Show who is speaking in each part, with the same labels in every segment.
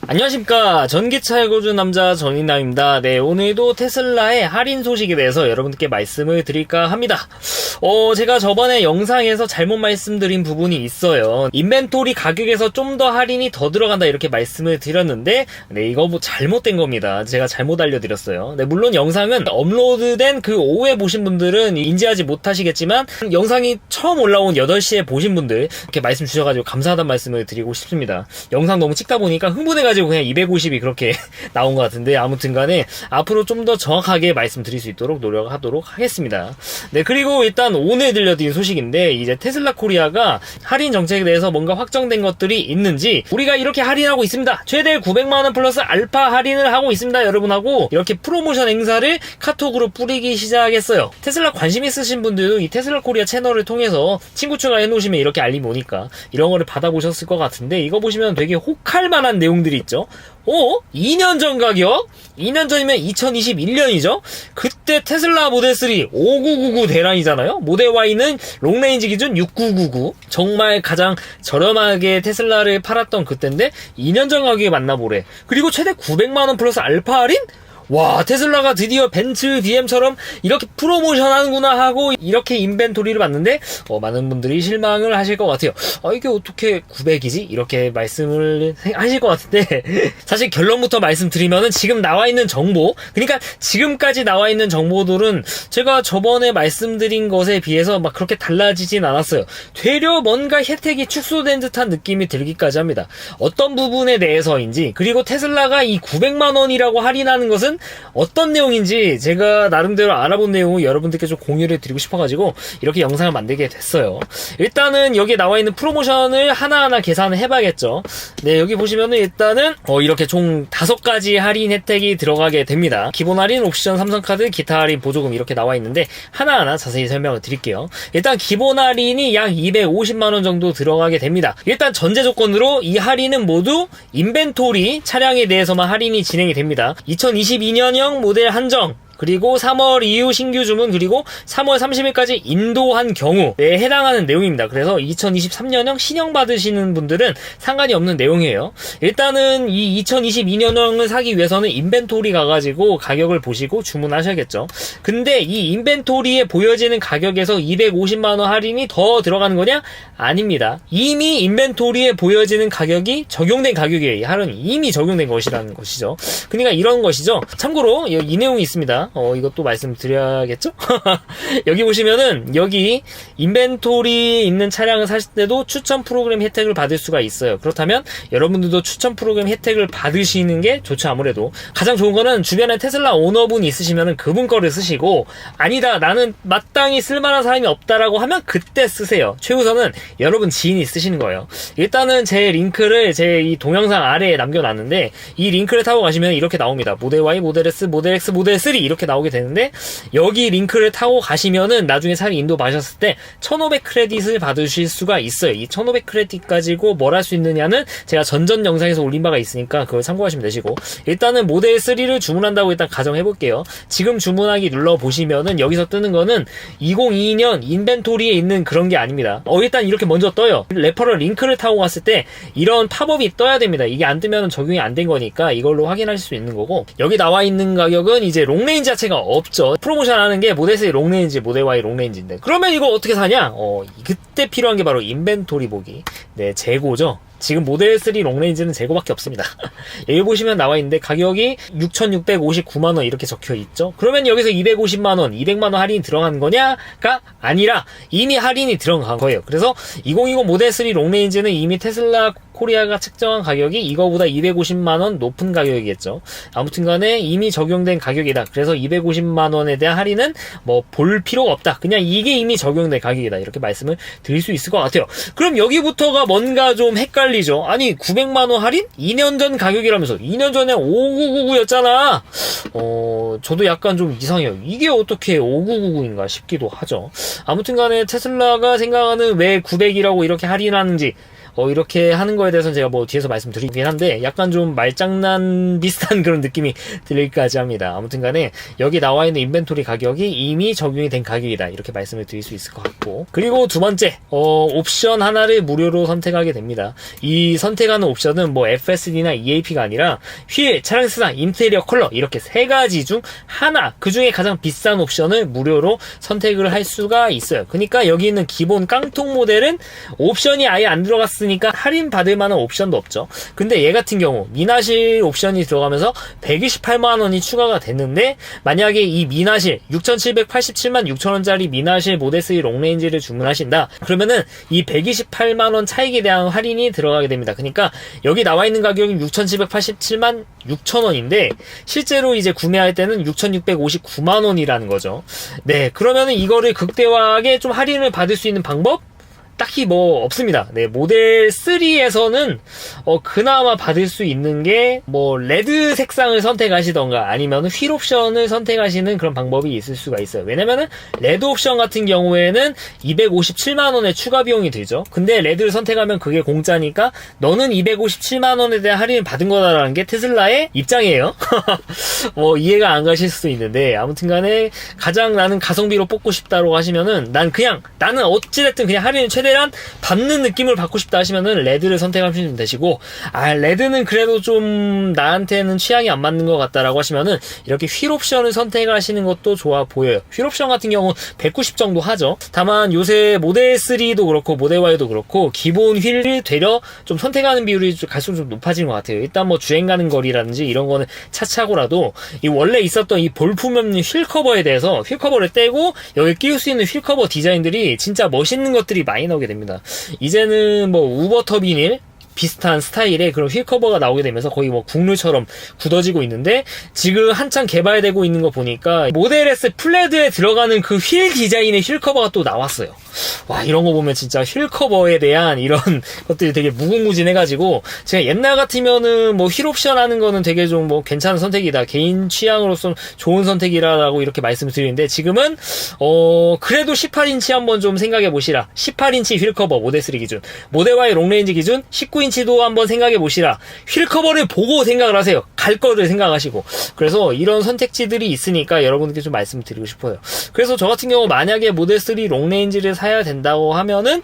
Speaker 1: 안녕하십니까. 전기차 읽어주는 남자 전인남입니다. 네, 오늘도 테슬라의 할인 소식에 대해서 여러분께 말씀을 드릴까 합니다. 제가 저번에 영상에서 잘못 말씀드린 부분이 있어요. 인벤토리 가격에서 좀 더 할인이 더 들어간다 이렇게 말씀을 드렸는데, 네, 이거 뭐 잘못된 겁니다. 제가 잘못 알려드렸어요. 네, 물론 영상은 업로드된 그 오후에 보신 분들은 인지하지 못하시겠지만, 영상이 처음 올라온 8시에 보신 분들 이렇게 말씀 주셔가지고 감사하다는 말씀을 드리고 싶습니다. 영상 너무 찍다 보니까 흥분해가지고 그냥 250이 그렇게 나온 것 같은데, 아무튼 간에 앞으로 좀 더 정확하게 말씀드릴 수 있도록 노력하도록 하겠습니다. 네, 그리고 일단 오늘 들려드린 소식인데, 이제 테슬라 코리아가 할인 정책에 대해서 뭔가 확정된 것들이 있는지, 우리가 이렇게 할인하고 있습니다. 최대 900만원 플러스 알파 할인을 하고 있습니다. 여러분하고 이렇게 프로모션 행사를 카톡으로 뿌리기 시작했어요. 테슬라 관심 있으신 분들도 이 테슬라 코리아 채널을 통해서 친구 추가해 놓으시면 이렇게 알림이 오니까 이런 거를 받아보셨을 것 같은데, 이거 보시면 되게 혹할 만한 내용들이 있죠. 2년 전 가격? 2년 전이면 2021년이죠? 그때 테슬라 모델 3 5999 대란이잖아요? 모델 Y는 롱레인지 기준 6999. 정말 가장 저렴하게 테슬라를 팔았던 그때인데 2년 전 가격에 만나보래. 그리고 최대 900만원 플러스 알파 할인? 와, 테슬라가 드디어 벤츠, BM처럼 이렇게 프로모션 하는구나 하고 이렇게 인벤토리를 봤는데, 많은 분들이 실망을 하실 것 같아요. 이게 어떻게 900이지? 이렇게 말씀을 하실 것 같은데, 사실 결론부터 말씀드리면은 지금 나와 있는 정보, 그러니까 지금까지 나와 있는 정보들은 제가 저번에 말씀드린 것에 비해서 막 그렇게 달라지진 않았어요. 되려 뭔가 혜택이 축소된 듯한 느낌이 들기까지 합니다. 어떤 부분에 대해서인지, 그리고 테슬라가 이 900만원이라고 할인하는 것은 어떤 내용인지 제가 나름대로 알아본 내용을 여러분들께 좀 공유를 드리고 싶어가지고 이렇게 영상을 만들게 됐어요. 일단은 여기에 나와 있는 프로모션을 하나하나 계산을 해봐야겠죠. 네, 여기 보시면은 일단은 이렇게 총 5가지 할인 혜택이 들어가게 됩니다. 기본 할인, 옵션, 삼성카드, 기타 할인, 보조금 이렇게 나와 있는데 하나하나 자세히 설명을 드릴게요. 일단 기본 할인이 약 250만원 정도 들어가게 됩니다. 일단 전제 조건으로 이 할인은 모두 인벤토리 차량에 대해서만 할인이 진행이 됩니다. 2022년형 모델 한정, 그리고 3월 이후 신규 주문, 그리고 3월 30일까지 인도한 경우에 해당하는 내용입니다. 그래서 2023년형 신형 받으시는 분들은 상관이 없는 내용이에요. 일단은 이 2022년형을 사기 위해서는 인벤토리 가가지고 가격을 보시고 주문하셔야겠죠. 근데 이 인벤토리에 보여지는 가격에서 250만원 할인이 더 들어가는 거냐? 아닙니다. 이미 인벤토리에 보여지는 가격이 적용된 가격이에요. 이 할인이 이미 적용된 것이라는 것이죠. 그러니까 이런 것이죠. 참고로 이 내용이 있습니다. 이것도 말씀드려야겠죠? 여기 보시면은 여기 인벤토리 있는 차량을 사실 때도 추천 프로그램 혜택을 받을 수가 있어요. 그렇다면 여러분들도 추천 프로그램 혜택을 받으시는 게 좋죠. 아무래도 가장 좋은 거는 주변에 테슬라 오너분이 있으시면은 그분 거를 쓰시고, 아니다 나는 마땅히 쓸만한 사람이 없다라고 하면 그때 쓰세요. 최우선은 여러분 지인이 쓰시는 거예요. 일단은 제 링크를 제 이 동영상 아래에 남겨놨는데, 이 링크를 타고 가시면 이렇게 나옵니다. 모델 Y, 모델 S, 모델 X, 모델 3 이렇게 나오게 되는데, 여기 링크를 타고 가시면은 나중에 차량 인도 받으셨을 때 1500 크레딧을 받으실 수가 있어요. 이 1500 크레딧 가지고 뭘 할 수 있느냐는 제가 전전 영상에서 올린 바가 있으니까 그걸 참고하시면 되시고, 일단은 모델 3를 주문한다고 일단 가정해 볼게요. 지금 주문하기 눌러보시면은 여기서 뜨는 거는 2022년 인벤토리에 있는 그런 게 아닙니다. 일단 이렇게 먼저 떠요. 레퍼럴 링크를 타고 갔을 때 이런 팝업이 떠야 됩니다. 이게 안 뜨면 적용이 안 된 거니까 이걸로 확인하실 수 있는 거고, 여기 나와 있는 가격은 이제 롱레인지 자체가 없죠. 프로모션 하는 게 모델 3 롱레인지, 모델 Y 롱레인지인데, 그러면 이거 어떻게 사냐? 그때 필요한 게 바로 인벤토리 보기. 네, 재고죠. 지금 모델 3 롱레인지는 재고밖에 없습니다. 여기 보시면 나와 있는데 가격이 6,659만원 이렇게 적혀 있죠. 그러면 여기서 250만원, 200만원 할인이 들어간 거냐가 아니라 이미 할인이 들어간 거예요. 그래서 2020 모델 3 롱레인지는 이미 테슬라 코리아가 책정한 가격이 이거보다 250만원 높은 가격이겠죠. 아무튼 간에 이미 적용된 가격이다. 그래서 250만원에 대한 할인은 뭐 볼 필요가 없다. 그냥 이게 이미 적용된 가격이다. 이렇게 말씀을 드릴 수 있을 것 같아요. 그럼 여기부터가 뭔가 좀 헷갈리죠. 아니 900만원 할인? 2년 전 가격이라면서. 2년 전에 5999였잖아. 저도 약간 좀 이상해요. 이게 어떻게 5999인가 싶기도 하죠. 아무튼 간에 테슬라가 생각하는 왜 900이라고 이렇게 할인하는지 이렇게 하는 거에 대해서는 제가 뭐 뒤에서 말씀드리긴 한데 약간 좀 말장난 비슷한 그런 느낌이 들릴까지 합니다. 아무튼 간에 여기 나와 있는 인벤토리 가격이 이미 적용이 된 가격이다, 이렇게 말씀을 드릴 수 있을 것 같고, 그리고 두 번째 옵션 하나를 무료로 선택하게 됩니다. 이 선택하는 옵션은 뭐 FSD나 EAP가 아니라 휠, 차량 세상, 인테리어 컬러, 이렇게 세 가지 중 하나, 그 중에 가장 비싼 옵션을 무료로 선택을 할 수가 있어요. 그러니까 여기 있는 기본 깡통 모델은 옵션이 아예 안 들어갔으니까 할인 받을 만한 옵션도 없죠. 근데 얘 같은 경우 미나실 옵션이 들어가면서 128만원이 추가가 됐는데, 만약에 이 미나실 6,787만 6천원짜리 미나실 모델3 롱레인지를 주문하신다 그러면은 이 128만원 차익에 대한 할인이 들어가게 됩니다. 그러니까 여기 나와 있는 가격이 6,787만 6천원인데 실제로 이제 구매할 때는 6,659만원이라는 거죠. 네, 그러면은 이거를 극대화하게 좀 할인을 받을 수 있는 방법? 딱히 뭐 없습니다. 네, 모델 3에서는 그나마 받을 수 있는 게 뭐 레드 색상을 선택하시던가 아니면 휠 옵션을 선택하시는 그런 방법이 있을 수가 있어요. 왜냐면은 레드 옵션 같은 경우에는 257만원의 추가 비용이 들죠. 근데 레드를 선택하면 그게 공짜니까 너는 257만원에 대한 할인을 받은 거다라는 게 테슬라의 입장이에요. 뭐 이해가 안 가실 수도 있는데, 아무튼 간에 가장 나는 가성비로 뽑고 싶다고 하시면은 나는 어찌됐든 그냥 할인을 최대한 받는 느낌을 받고 싶다 하시면은 레드를 선택하시면 되시고, 레드는 그래도 좀 나한테는 취향이 안 맞는 것 같다라고 하시면은 이렇게 휠 옵션을 선택하시는 것도 좋아 보여요. 휠 옵션 같은 경우 190 정도 하죠. 다만 요새 모델 3도 그렇고 모델 Y도 그렇고 기본 휠을 되려 좀 선택하는 비율이 갈수록 좀 높아지는 것 같아요. 일단 뭐 주행 가는 거리라든지 이런 거는 차차고라도 이 원래 있었던 이 볼품 없는 휠 커버에 대해서 휠 커버를 떼고 여기 끼울 수 있는 휠 커버 디자인들이 진짜 멋있는 것들이 많이 나오게 됩니다. 이제는 뭐 우버터 비닐 비슷한 스타일의 그런 휠 커버가 나오게 되면서 거의 뭐 국룰처럼 굳어지고 있는데, 지금 한창 개발되고 있는 거 보니까 모델 S 플레드에 들어가는 그 휠 디자인의 휠 커버가 또 나왔어요. 와, 이런 거 보면 진짜 휠 커버에 대한 이런 것들이 되게 무궁무진해가지고, 제가 옛날 같으면은 뭐 휠 옵션 하는 거는 되게 좀 뭐 괜찮은 선택이다, 개인 취향으로서 좋은 선택이라고 이렇게 말씀을 드리는데, 지금은 그래도 18인치 한번 좀 생각해 보시라. 18인치 휠 커버 모델 3 기준, 모델 Y 롱레인지 기준 19인치도 한번 생각해 보시라. 휠 커버를 보고 생각을 하세요. 갈 거를 생각하시고. 그래서 이런 선택지들이 있으니까 여러분께 좀 말씀을 드리고 싶어요. 그래서 저 같은 경우 만약에 모델 3 롱레인지를 사야 된다고 하면은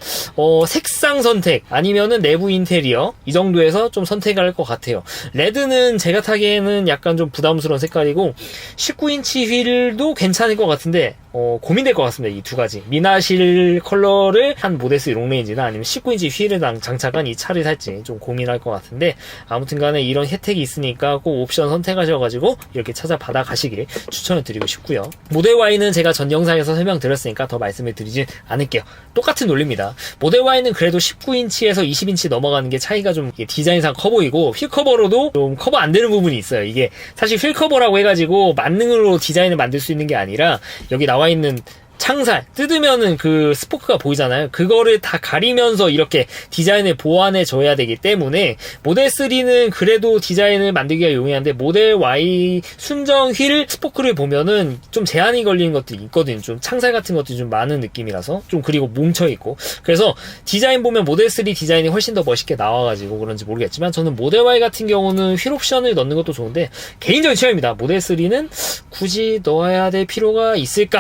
Speaker 1: 색상 선택 아니면은 내부 인테리어 이 정도에서 좀 선택을 할 것 같아요. 레드는 제가 타기에는 약간 좀 부담스러운 색깔이고 19인치 휠도 괜찮을 것 같은데 고민될 것 같습니다. 이 두 가지 미나실 컬러를 한 모델 3 롱레인지나 아니면 19인치 휠을 장착한 이 차를 살지 좀 고민할 것 같은데, 아무튼 간에 이런 혜택이 있으니까 꼭 옵션 선택하셔가지고 이렇게 찾아받아 가시길 추천을 드리고 싶고요. 모델 Y는 제가 전 영상에서 설명드렸으니까 더 말씀을 드리진 않을게요. 똑같은 논리입니다. 모델 Y는 그래도 19인치에서 20인치 넘어가는 게 차이가 좀 디자인상 커 보이고, 휠 커버로도 좀 커버 안 되는 부분이 있어요. 이게 사실 휠 커버라고 해가지고 만능으로 디자인을 만들 수 있는 게 아니라 여기 나와 있는 창살 뜯으면은 그 스포크가 보이잖아요. 그거를 다 가리면서 이렇게 디자인을 보완해 줘야 되기 때문에 모델 3는 그래도 디자인을 만들기가 용이한데, 모델 Y 순정 휠 스포크를 보면은 좀 제한이 걸리는 것들이 있거든요. 좀 창살 같은 것들이 좀 많은 느낌이라서 좀, 그리고 뭉쳐 있고, 그래서 디자인 보면 모델 3 디자인이 훨씬 더 멋있게 나와가지고 그런지 모르겠지만, 저는 모델 Y 같은 경우는 휠 옵션을 넣는 것도 좋은데 개인적인 취향입니다. 모델 3는 굳이 넣어야 될 필요가 있을까?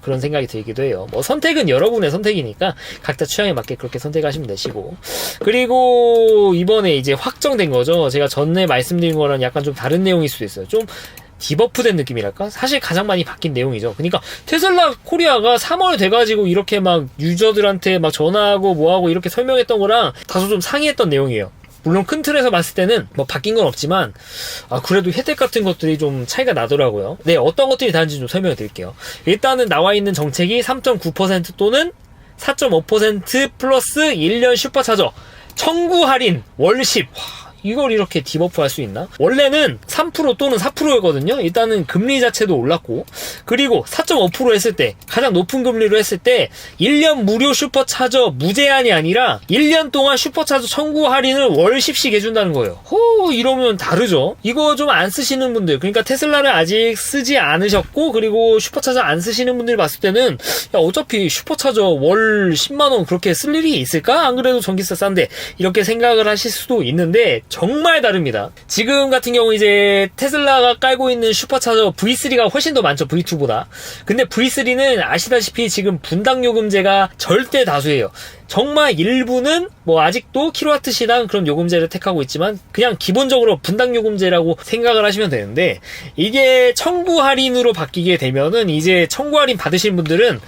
Speaker 1: 그런 생각이 들기도 해요. 뭐 선택은 여러분의 선택이니까 각자 취향에 맞게 그렇게 선택하시면 되시고, 그리고 이번에 이제 확정된 거죠. 제가 전에 말씀드린 거랑 약간 좀 다른 내용일 수도 있어요. 좀 디버프된 느낌이랄까? 사실 가장 많이 바뀐 내용이죠. 그러니까 테슬라 코리아가 3월 돼가지고 이렇게 막 유저들한테 막 전화하고 뭐하고 이렇게 설명했던 거랑 다소 좀 상이했던 내용이에요. 물론 큰 틀에서 봤을 때는 뭐 바뀐 건 없지만 그래도 혜택 같은 것들이 좀 차이가 나더라고요. 네, 어떤 것들이 다른지 좀 설명해 드릴게요. 일단은 나와 있는 정책이 3.9% 또는 4.5% 플러스 1년 슈퍼차저 청구 할인 월 10. 이걸 이렇게 디버프 할 수 있나? 원래는 3% 또는 4%였거든요. 일단은 금리 자체도 올랐고, 그리고 4.5% 했을 때, 가장 높은 금리로 했을 때 1년 무료 슈퍼차저 무제한이 아니라 1년 동안 슈퍼차저 청구 할인을 월 10씩 해준다는 거예요. 이러면 다르죠. 이거 좀 안 쓰시는 분들, 그러니까 테슬라를 아직 쓰지 않으셨고, 그리고 슈퍼차저 안 쓰시는 분들이 봤을 때는 야, 어차피 슈퍼차저 월 10만원 그렇게 쓸 일이 있을까? 안 그래도 전기세 싼데, 이렇게 생각을 하실 수도 있는데 정말 다릅니다. 지금 같은 경우 이제 테슬라가 깔고 있는 슈퍼차저 V3가 훨씬 더 많죠, V2보다. 근데 V3는 아시다시피 지금 분당 요금제가 절대 다수예요. 정말 일부는 뭐 아직도 킬로와트 시당 그런 요금제를 택하고 있지만 그냥 기본적으로 분당 요금제라고 생각을 하시면 되는데, 이게 청구 할인으로 바뀌게 되면은 이제 청구 할인 받으신 분들은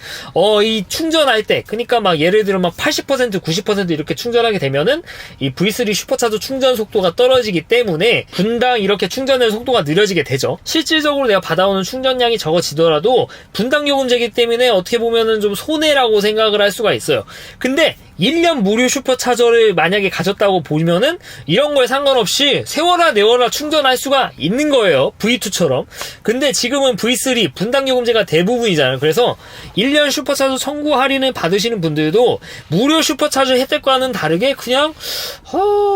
Speaker 1: 이 충전할 때, 그러니까 막 예를 들어 막 80% 90% 이렇게 충전하게 되면은 이 V3 슈퍼차저 충전 속도가 떨어지기 때문에 분당 이렇게 충전의 속도가 느려지게 되죠. 실질적으로 내가 받아오는 충전량이 적어지더라도 분당 요금제이기 때문에 어떻게 보면은 좀 손해라고 생각을 할 수가 있어요. 근데 1년 무료 슈퍼차저를 만약에 가졌다고 보면은 이런 거에 상관없이 세워라 내워라 충전할 수가 있는 거예요, V2처럼. 근데 지금은 V3 분당 요금제가 대부분이잖아요. 그래서 1년 슈퍼차저 청구 할인을 받으시는 분들도 무료 슈퍼차저 혜택과는 다르게 그냥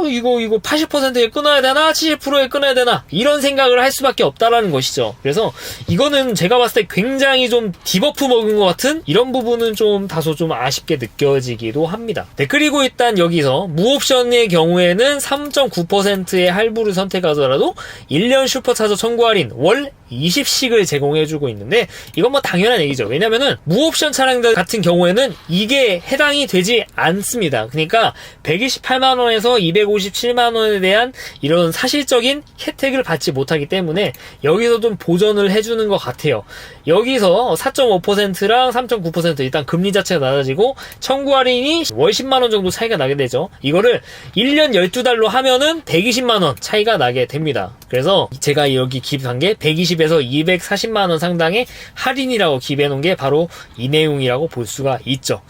Speaker 1: 이거 80%에 끊어야 되나 70%에 끊어야 되나 이런 생각을 할 수밖에 없다라는 것이죠. 그래서 이거는 제가 봤을 때 굉장히 좀 디버프 먹은 것 같은 이런 부분은 좀 다소 좀 아쉽게 느껴지기도 합니다. 네, 그리고 일단 여기서 무옵션의 경우에는 3.9%의 할부를 선택하더라도 1년 슈퍼차저 청구 할인 월 20씩을 제공해주고 있는데, 이건 뭐 당연한 얘기죠. 왜냐면은 무옵션 차량들 같은 경우에는 이게 해당이 되지 않습니다. 그러니까 128만원에서 257만원에 대한 이런 사실적인 혜택을 받지 못하기 때문에 여기서 좀 보전을 해주는 것 같아요. 여기서 4.5%랑 3.9% 일단 금리 자체가 낮아지고 청구 할인이 월 10만원 정도 차이가 나게 되죠. 이거를 1년 12달로 하면은 120만원 차이가 나게 됩니다. 그래서 제가 여기 기입한 게 120에서 240만원 상당의 할인이라고 기입해놓은 게 바로 이 내용이라고 볼 수가 있죠.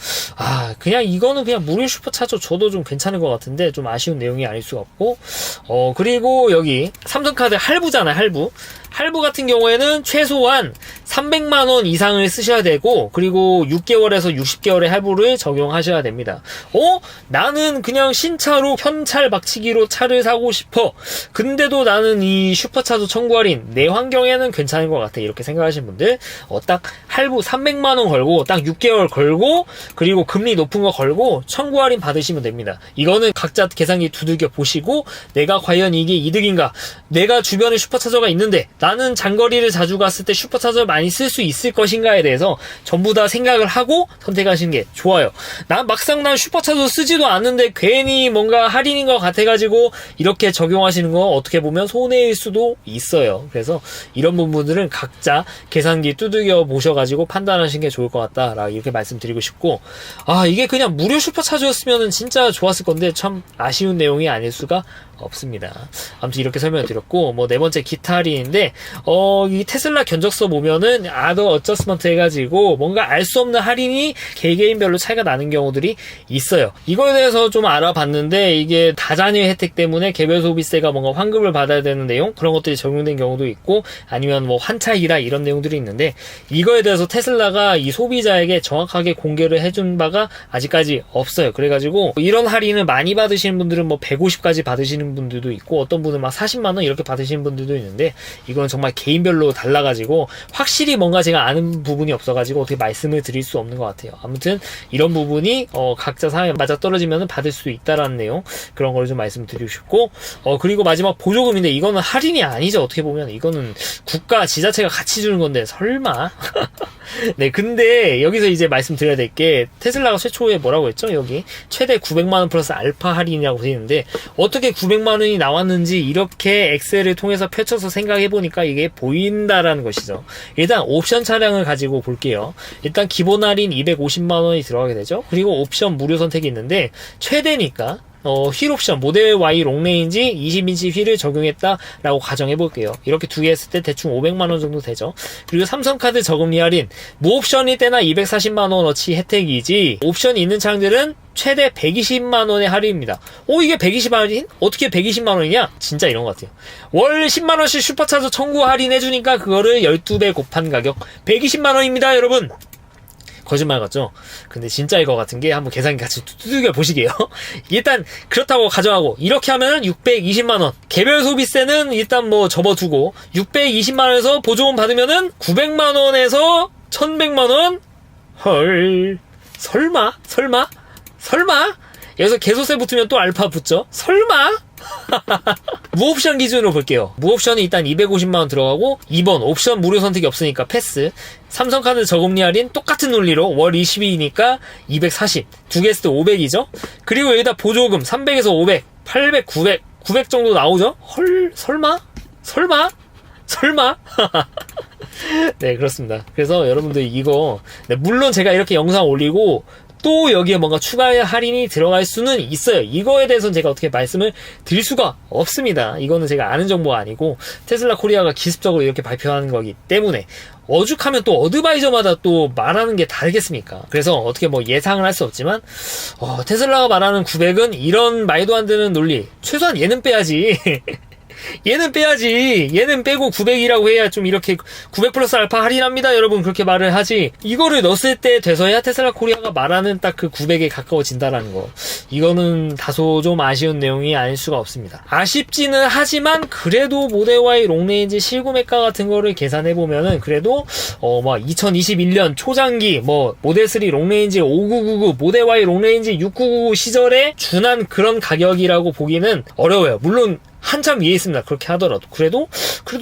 Speaker 1: 그냥 이거는 그냥 무료 슈퍼차저 줘도 좀 괜찮은 것 같은데 좀 아쉬운 내용이 아닐 수가 없고, 그리고 여기 삼성카드 할부잖아요. 할부 같은 경우에는 최소한 300만원 이상을 쓰셔야 되고, 그리고 6개월에서 60개월의 할부를 적용하셔야 됩니다. 나는 그냥 신차로 현찰 박치기로 차를 사고 싶어. 근데도 나는 이 슈퍼차저 청구 할인 내 환경에는 괜찮은 것 같아. 이렇게 생각하시는 분들, 딱 할부 300만원 걸고, 딱 6개월 걸고, 그리고 금리 높은 거 걸고, 청구 할인 받으시면 됩니다. 이거는 각자 계산기 두들겨 보시고, 내가 과연 이게 이득인가? 내가 주변에 슈퍼차저가 있는데, 나는 장거리를 자주 갔을 때 슈퍼차저를 많이 쓸 수 있을 것인가에 대해서 전부 다 생각을 하고 선택하시는 게 좋아요. 막상 난 슈퍼차저 쓰지도 않는데 괜히 뭔가 할인인 것 같아가지고 이렇게 적용하시는 거 어떻게 보면 손해일 수도 있어요. 그래서 이런 부분들은 각자 계산기 두들겨 보셔가지고 판단하시는 게 좋을 것 같다, 이렇게 말씀드리고 싶고, 이게 그냥 무료 슈퍼차저였으면 진짜 좋았을 건데 참 아쉬운 내용이 아닐 수가 없습니다. 아무튼 이렇게 설명을 드렸고, 네 번째 기타 할인인데, 이 테슬라 견적서 보면은 아더 어저스먼트 해가지고 뭔가 알 수 없는 할인이 개개인별로 차이가 나는 경우들이 있어요. 이거에 대해서 좀 알아봤는데, 이게 다자녀 혜택 때문에 개별 소비세가 뭔가 환급을 받아야 되는 내용, 그런 것들이 적용된 경우도 있고, 아니면 뭐 환차이다 이런 내용들이 있는데, 이거에 대해서 테슬라가 이 소비자에게 정확하게 공개를 해준 바가 아직까지 없어요. 그래가지고 이런 할인을 많이 받으시는 분들은 뭐 150까지 받으시는 분들도 있고, 어떤 분은 막 40만원 이렇게 받으시는 분들도 있는데, 이건 정말 개인별로 달라가지고 확실히 뭔가 제가 아는 부분이 없어가지고 어떻게 말씀을 드릴 수 없는 것 같아요. 아무튼 이런 부분이 각자 상황에 맞아떨어지면 받을 수 있다라는 내용, 그런 걸 좀 말씀드리고 싶고, 그리고 마지막 보조금인데, 이거는 할인이 아니죠. 어떻게 보면 이거는 국가 지자체가 같이 주는 건데 설마 네, 근데 여기서 이제 말씀드려야 될 게, 테슬라가 최초에 뭐라고 했죠? 여기 최대 900만원 플러스 알파 할인이라고 되어 있는데, 어떻게 900만원이 나왔는지 이렇게 엑셀을 통해서 펼쳐서 생각해보니까 이게 보인다라는 것이죠. 일단 옵션 차량을 가지고 볼게요. 일단 기본 할인 250만원이 들어가게 되죠. 그리고 옵션 무료 선택이 있는데, 최대니까 휠 옵션 모델 Y 롱레인지 20인치 휠을 적용했다라고 가정해볼게요. 이렇게 두 개 했을 때 대충 500만원 정도 되죠. 그리고 삼성카드 저금리 할인, 무옵션일 때나 240만원어치 혜택이지, 옵션이 있는 차량들은 최대 120만원의 할인입니다. 이게 120만원 할인? 어떻게 120만원이냐? 진짜 이런 것 같아요. 월 10만원씩 슈퍼차저 청구 할인해주니까 그거를 12배 곱한 가격 120만원입니다, 여러분! 거짓말 같죠? 근데 진짜일 것 같은 게 한번 계산 같이 두들겨 보시게요. 일단 그렇다고 가정하고 이렇게 하면은 620만원, 개별 소비세는 일단 뭐 접어두고 620만원에서 보조금 받으면은 900만원에서 1100만원? 헐, 설마? 여기서 개소세 붙으면 또 알파 붙죠? 설마? 무옵션 기준으로 볼게요. 무옵션이 일단 250만원 들어가고 2번 옵션 무료 선택이 없으니까 패스. 삼성카드 저금리 할인 똑같은 논리로 월 20이니까 240, 두 개 했을 때 500이죠. 그리고 여기다 보조금 300에서 500, 800, 900 정도 나오죠. 헐, 설마? 네, 그렇습니다. 그래서 여러분들 이거, 네, 물론 제가 이렇게 영상 올리고 또 여기에 뭔가 추가 할인이 들어갈 수는 있어요. 이거에 대해서는 제가 어떻게 말씀을 드릴 수가 없습니다. 이거는 제가 아는 정보가 아니고 테슬라 코리아가 기습적으로 이렇게 발표하는 거기 때문에, 오죽하면 또 어드바이저마다 또 말하는 게 다르겠습니까? 그래서 어떻게 뭐 예상을 할 수 없지만 테슬라가 말하는 900은 이런 말도 안 되는 논리, 최소한 얘는 빼야지. 얘는 빼고 900이라고 해야 좀 이렇게 900 플러스 알파 할인합니다 여러분, 그렇게 말을 하지, 이거를 넣었을 때 돼서야 테슬라 코리아가 말하는 딱 그 900에 가까워진다라는 거, 이거는 다소 좀 아쉬운 내용이 아닐 수가 없습니다. 아쉽지는 하지만 그래도 모델 Y 롱레인지 실구매가 같은 거를 계산해보면은 그래도 뭐 2021년 초장기 뭐 모델 3 롱레인지 5999, 모델 Y 롱레인지 6999 시절에 준한 그런 가격이라고 보기는 어려워요. 물론 한참 위에 있습니다. 그렇게 하더라도. 그래도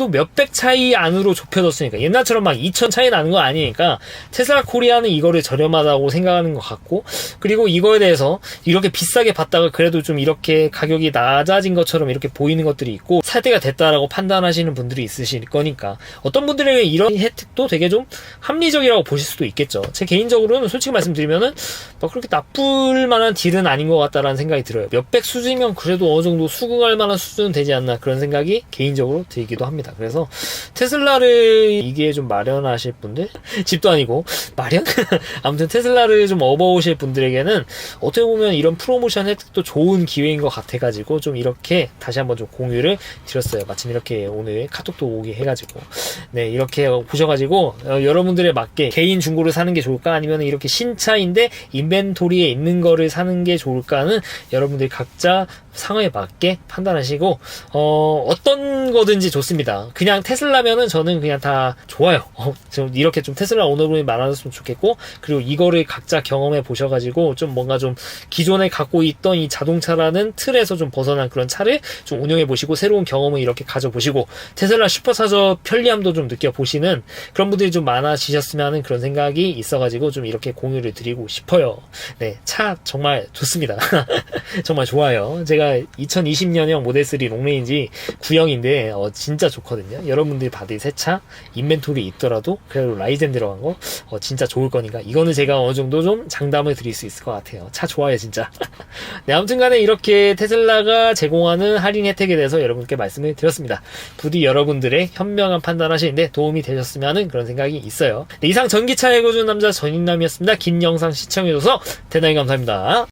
Speaker 1: 몇백 차이 안으로 좁혀졌으니까. 옛날처럼 막 2000 차이 나는 거 아니니까 테슬라 코리아는 이거를 저렴하다고 생각하는 것 같고, 그리고 이거에 대해서 이렇게 비싸게 받다가 그래도 좀 이렇게 가격이 낮아진 것처럼 이렇게 보이는 것들이 있고 살 때가 됐다라고 판단하시는 분들이 있으실 거니까 어떤 분들에게 이런 혜택도 되게 좀 합리적이라고 보실 수도 있겠죠. 제 개인적으로는 솔직히 말씀드리면은 막 그렇게 나쁠 만한 딜은 아닌 것 같다라는 생각이 들어요. 몇백 수준이면 그래도 어느 정도 수긍할 만한 수준 되지 않나, 그런 생각이 개인적으로 들기도 합니다. 그래서 테슬라를 이게 좀 마련하실 분들, 집도 아니고 마련? 아무튼 테슬라를 좀 업어오실 분들에게는 어떻게 보면 이런 프로모션 혜택도 좋은 기회인 것 같아가지고 좀 이렇게 다시 한번 좀 공유를 드렸어요. 마침 이렇게 오늘 카톡도 오게 해가지고, 네, 이렇게 보셔가지고 여러분들에 맞게 개인 중고를 사는 게 좋을까, 아니면 이렇게 신차인데 인벤토리에 있는 거를 사는 게 좋을까는 여러분들이 각자 상황에 맞게 판단하시고 어떤 거든지 좋습니다. 그냥 테슬라면은 저는 그냥 다 좋아요. 좀 이렇게 좀 테슬라 오너분이 많아졌으면 좋겠고, 그리고 이거를 각자 경험해 보셔가지고 좀 뭔가 좀 기존에 갖고 있던 이 자동차라는 틀에서 좀 벗어난 그런 차를 좀 운영해 보시고 새로운 경험을 이렇게 가져보시고 테슬라 슈퍼차저 편리함도 좀 느껴보시는 그런 분들이 좀 많아지셨으면 하는 그런 생각이 있어가지고 좀 이렇게 공유를 드리고 싶어요. 네, 차 정말 좋습니다. 정말 좋아요. 제가 2020년형 모델3 롱레인지 9형인데 진짜 좋거든요. 여러분들이 받을 새 차 인벤토리 있더라도 그래도 라이젠 들어간 거 진짜 좋을 거니까 이거는 제가 어느 정도 좀 장담을 드릴 수 있을 것 같아요. 차 좋아요 진짜. 네, 아무튼 간에 이렇게 테슬라가 제공하는 할인 혜택에 대해서 여러분께 말씀을 드렸습니다. 부디 여러분들의 현명한 판단하시는데 도움이 되셨으면 하는 그런 생각이 있어요. 네, 이상 전기차 해고준 남자 전인남이었습니다. 긴 영상 시청해줘서 대단히 감사합니다.